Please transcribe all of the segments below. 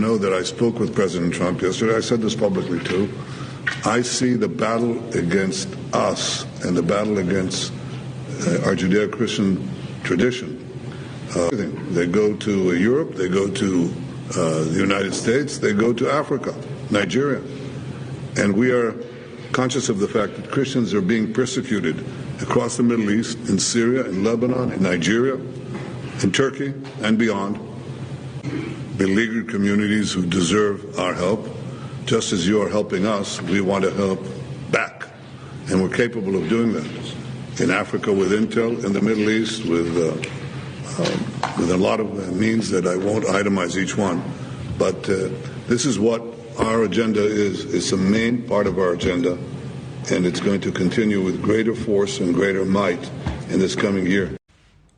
know that I spoke with President Trump yesterday. I said this publicly too. I see the battle against us and the battle against our Judeo-Christian tradition. They go to Europe, they go to the United States, they go to Africa, Nigeria. And we are conscious of the fact that Christians are being persecuted across the Middle East, in Syria, in Lebanon, in Nigeria, in Turkey, and beyond. Beleaguered communities who deserve our help. Just as you are helping us, we want to help back. And we're capable of doing that. In Africa with intel, in the Middle East with a lot of means that I won't itemize each one. But this is what our agenda is. It's a main part of our agenda, and it's going to continue with greater force and greater might in this coming year.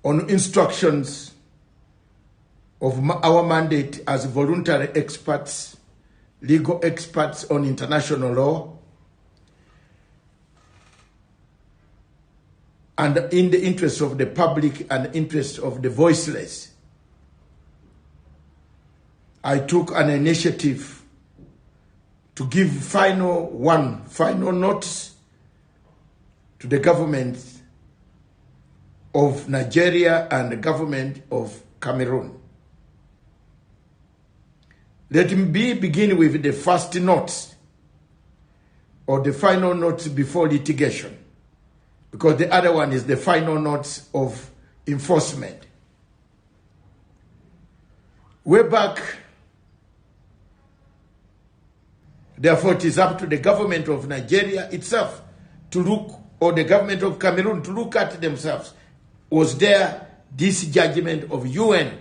On instructions of our mandate as voluntary experts, legal experts on international law, and in the interest of the public and interest of the voiceless, I took an initiative to give final notice to the government of Nigeria and the government of Cameroon. Let me begin with the first note, or the final note before litigation, because the other one is the final note of enforcement. Way back, therefore it is up to the government of Nigeria itself to look, or the government of Cameroon to look at themselves. Was there this judgment of UN?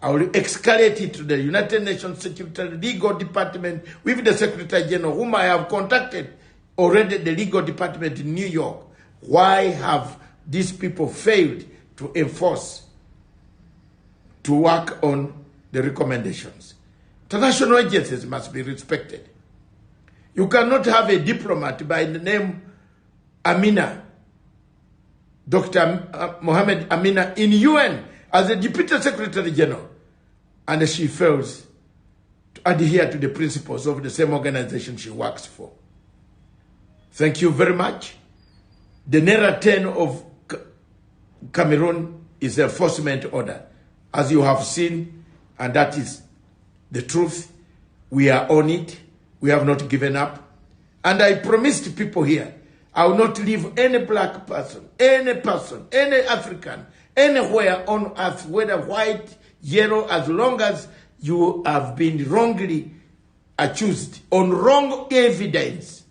I will escalate it to the United Nations Secretary Legal Department with the Secretary General, whom I have contacted already, the Legal Department in New York. Why have these people failed to enforce, to work on the recommendations? International agencies must be respected. You cannot have a diplomat by the name Amina, Dr. Mohammed Amina, in UN as a Deputy Secretary General, and she fails to adhere to the principles of the same organization she works for. Thank you very much. The Naira 10 of Cameroon is an enforcement order, as you have seen, and that is the truth. We are on it. We have not given up. And I promised people here, I will not leave any black person, any African, anywhere on earth, whether white, yellow, as long as you have been wrongly accused on wrong evidence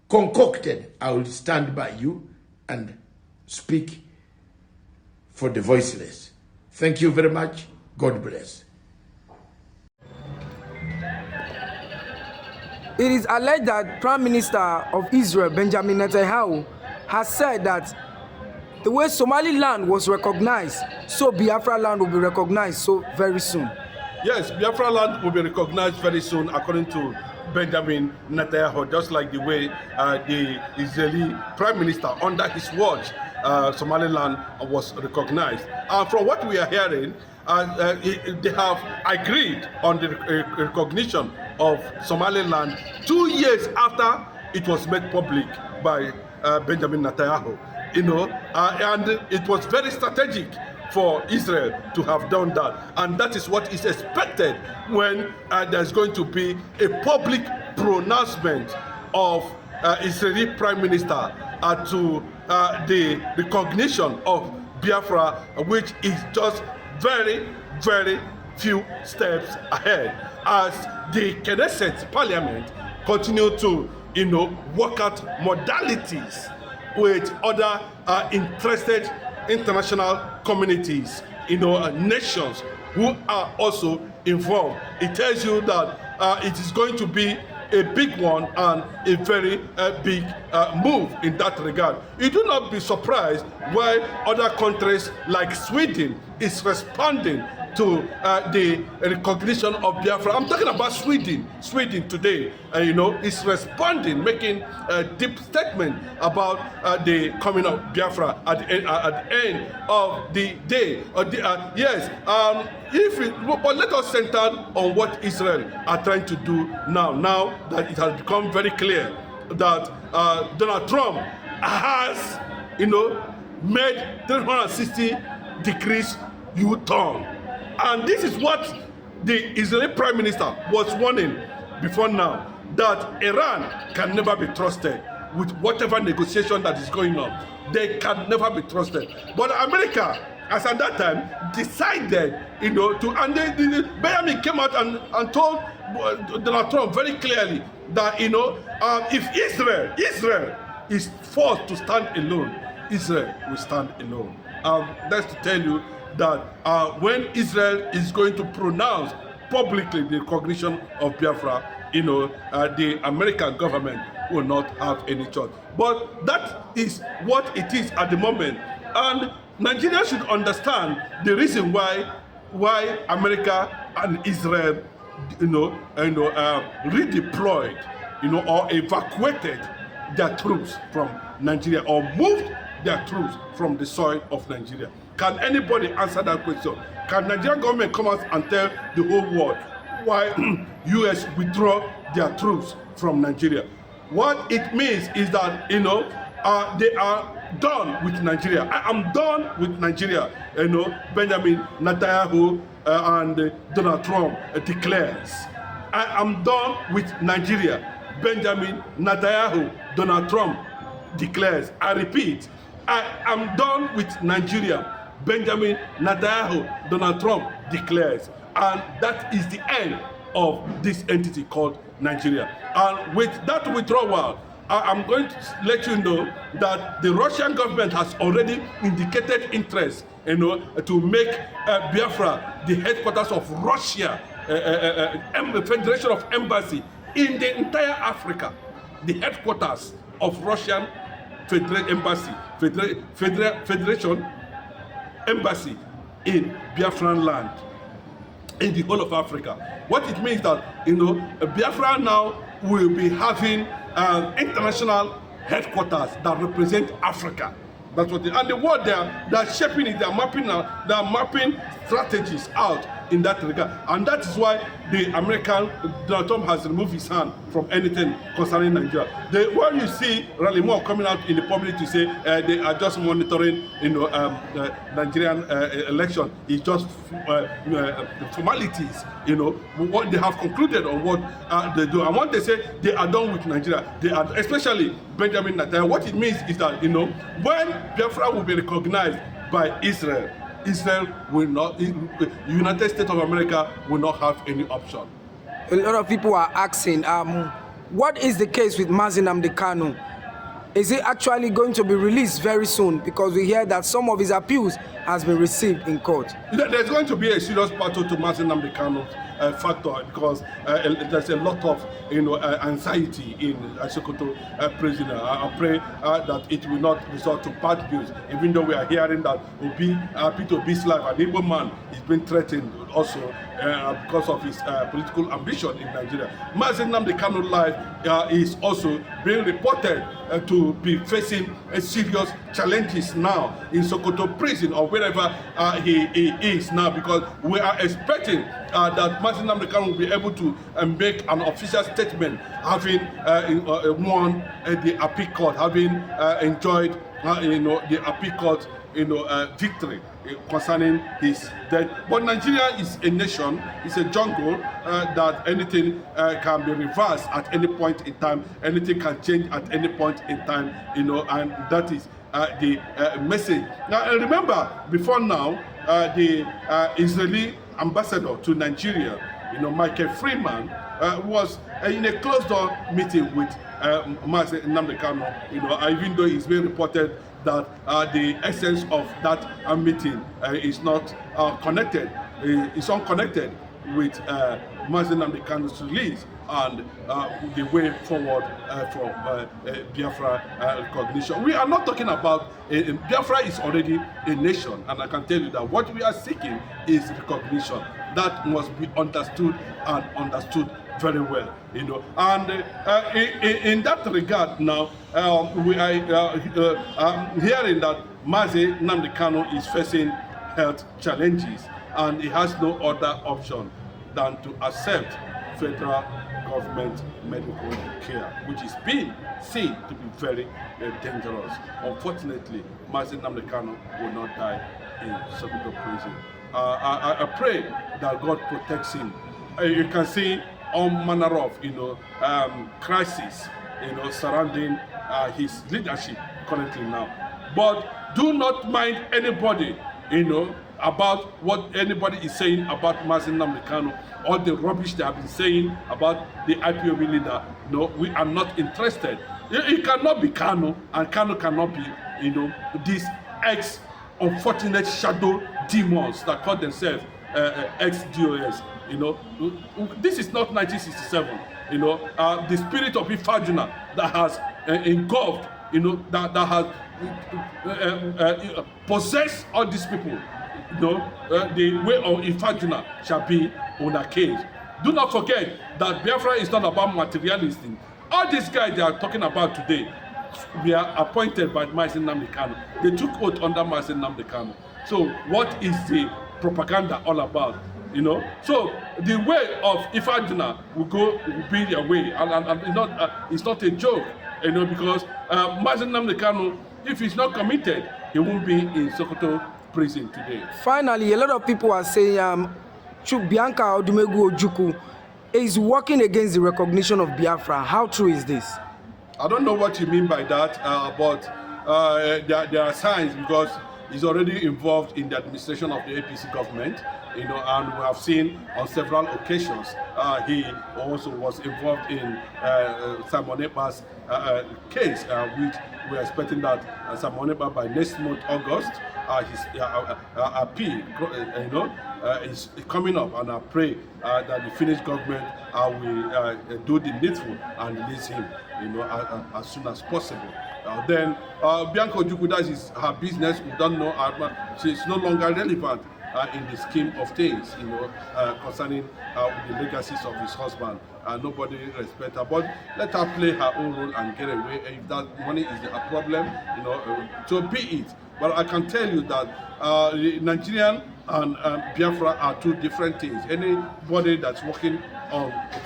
concocted, I will stand by you and speak for the voiceless. Thank you very much. God bless. It is alleged that Prime Minister of Israel, Benjamin Netanyahu, has said that the way Somaliland was recognized, so Biafraland will be recognized so very soon. Yes, Biafraland will be recognized very soon, according to Benjamin Netanyahu, just like the way the Israeli Prime Minister, under his watch, Somaliland was recognized. And from what we are hearing, they have agreed on the recognition of Somaliland 2 years after it was made public by Benjamin Netanyahu. And it was very strategic for Israel to have done that, and that is what is expected when there's going to be a public pronouncement of Israeli Prime Minister to the recognition of Biafra, which is just very, very few steps ahead, as the Knesset Parliament continue to, work out modalities with other interested international communities, nations who are also involved. It tells you that it is going to be a big one and a very big move in that regard. You do not be surprised why other countries like Sweden is responding to the recognition of Biafra. I'm talking about Sweden. Sweden today, is responding, making a deep statement about the coming of Biafra at the end of the day. But let us center on what Israel are trying to do now. Now that it has become very clear that Donald Trump has, made 360 degrees U-turn. And this is what the Israeli Prime Minister was warning before now, that Iran can never be trusted with whatever negotiation that is going on. They can never be trusted. But America, as at that time, decided, Benjamin came out and told Donald Trump very clearly that, if Israel is forced to stand alone, Israel will stand alone. That's to tell you that when Israel is going to pronounce publicly the recognition of Biafra, the American government will not have any choice. But that is what it is at the moment. And Nigeria should understand the reason why America and Israel, redeployed, or evacuated their troops from Nigeria, or moved their troops from the soil of Nigeria. Can anybody answer that question? Can Nigerian government come out and tell the whole world why US withdraw their troops from Nigeria? What it means is that, they are done with Nigeria. I am done with Nigeria. Benjamin Netanyahu and Donald Trump declares. I am done with Nigeria. Benjamin Netanyahu, Donald Trump declares. I repeat, I am done with Nigeria. Benjamin Netanyahu, Donald Trump declares. And that is the end of this entity called Nigeria. And with that withdrawal, I'm going to let you know that the Russian government has already indicated interest, to make Biafra the headquarters of Russia, Federation of Embassy in the entire Africa, the headquarters of Russian Federation Embassy in Biafraland, in the whole of Africa. What it means that, Biafra now will be having international headquarters that represent Africa. That's what and the world they're shaping it, they're mapping strategies out in that regard. And that is why the American Donald Trump has removed his hand from anything concerning Nigeria. When you see Rally Moore coming out in the public to say they are just monitoring, Nigerian election, it's just formalities, what they have concluded on what they do. And when they say they are done with Nigeria, they are, especially Benjamin Netanyahu, what it means is that, when Biafra will be recognized by Israel will not, the United States of America will not have any option. A lot of people are asking, what is the case with Mazi Nnamdi Kanu? Is he actually going to be released very soon? Because we hear that some of his appeals has been received in court. There's going to be a serious battle to Mazi Nnamdi Kanu factor, because there's a lot of anxiety in Sokoto prisoner. I pray that it will not result to bad news, even though we are hearing that Peter Obi's life, an Igbo man, is being threatened also because of his political ambition in Nigeria. Mazi Nnamdi Kanu's life is also being reported to be facing serious challenges now in Sokoto prison or wherever he is now, because we are expecting that Mazi Nnamdi Kanu will be able to make an official statement, having won the appeal court, having enjoyed the appeal court victory concerning his death. But Nigeria is a nation, it's a jungle that anything can be reversed at any point in time, anything can change at any point in time, and that is the message. Now remember, before now, the Israeli ambassador to Nigeria, Michael Freeman, was in a closed-door meeting with Mazi Nnamdi Kanu, even though it's been reported that the essence of that meeting is not connected, is unconnected with Mazi Nnamdi Kanu's release and the way forward for Biafra recognition. We are not talking about, Biafra is already a nation, and I can tell you that what we are seeking is recognition. That must be understood and understood very well, you know. And in that regard now, we are hearing that Mazi Nnamdi Kanu is facing health challenges, and he has no other option than to accept federal government medical care, which is being seen to be very dangerous. Unfortunately, Mazi Nnamdi Kanu will not die in Sokoto prison. I pray that God protects him. You can see all manner of, you know, crises, you know, surrounding his leadership currently now. But do not mind anybody, you know, about what anybody is saying about Mazi Nnamdi Kanu, all the rubbish they have been saying about the IPOB leader. No, we are not interested. It cannot be Kanu, and Kanu cannot be, you know, these unfortunate shadow demons that call themselves ex-DOS. You know, this is not 1967. You know, the spirit of Ifajuna that has engulfed, you know, that has possessed all these people. You know, the way of Ifajuna shall be on a cage. Do not forget that Biafra is not about materialism. All these guys they are talking about today, we are appointed by Mazi Nnamdi Kanu. They took oath under Mazi Nnamdi Kanu. So what is the propaganda all about? You know, so the way of Ifajuna will be their way, and it's not a joke. You know, because Mazi Nnamdi Kanu, if he's not committed, he won't be in Sokoto prison today. Finally, a lot of people are saying Bianca Odumegwu Ojukwu is working against the recognition of Biafra. How true is this? I don't know what you mean by that, but there are signs, because he's already involved in the administration of the APC government, you know, and we have seen on several occasions he also was involved in Simon Ekpa's case, which we are expecting that Simon Ekpa by next month, August, his appeal, you know, is coming up, and I pray that the Finnish government will do the needful and release him, you know, as soon as possible. Then Bianca Ojukwu, that is her business. We don't know. She's no longer relevant in the scheme of things, you know, concerning the legacies of his husband. Nobody respects her, but let her play her own role and get away. If that money is a problem, you know, so be it. But I can tell you that Nigerian and Biafra are two different things. Anybody that's working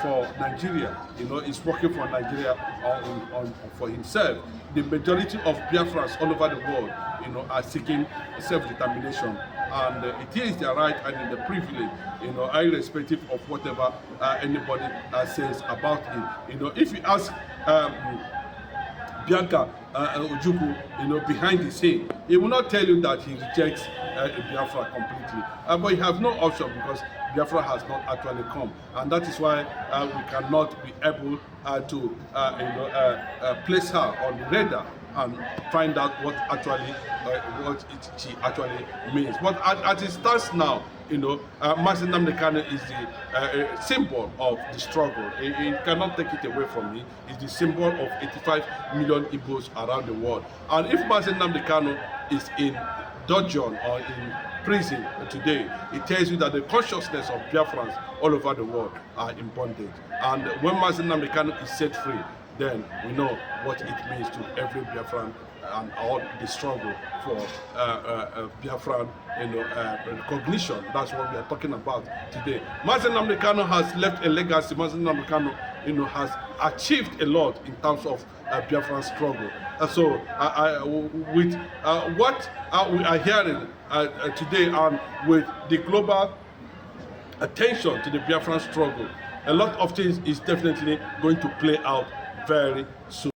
for Nigeria, you know, is working for Nigeria for himself. The majority of Biafrans all over the world, you know, are seeking self-determination, and it is their right and the privilege, you know, irrespective of whatever anybody says about it. You know, if you ask Bianca Ojukwu, you know, behind the scene, he will not tell you that he rejects Biafra completely, but you have no option, because Biafra has not actually come, and that is why we cannot be able to you know, place her on the radar and find out what she actually means. But as it stands now, you know, Mazi Nnamdi Kanu is the symbol of the struggle. It cannot take it away from me. It's the symbol of 85 million Igbos around the world. And if Mazi Nnamdi Kanu is in dungeon or in prison today, it tells you that the consciousness of Biafrans all over the world are in bondage. And when Mazi Nnamdi Kanu is set free, then we know what it means to every Biafran and all the struggle for Biafran, you know, recognition. That's what we are talking about today. Mazi Nnamdi Kanu has left a legacy. Mazi Nnamdi Kanu, you know, has achieved a lot in terms of Biafran struggle. So with what we are hearing today, and with the global attention to the Biafran struggle, a lot of things is definitely going to play out very soon.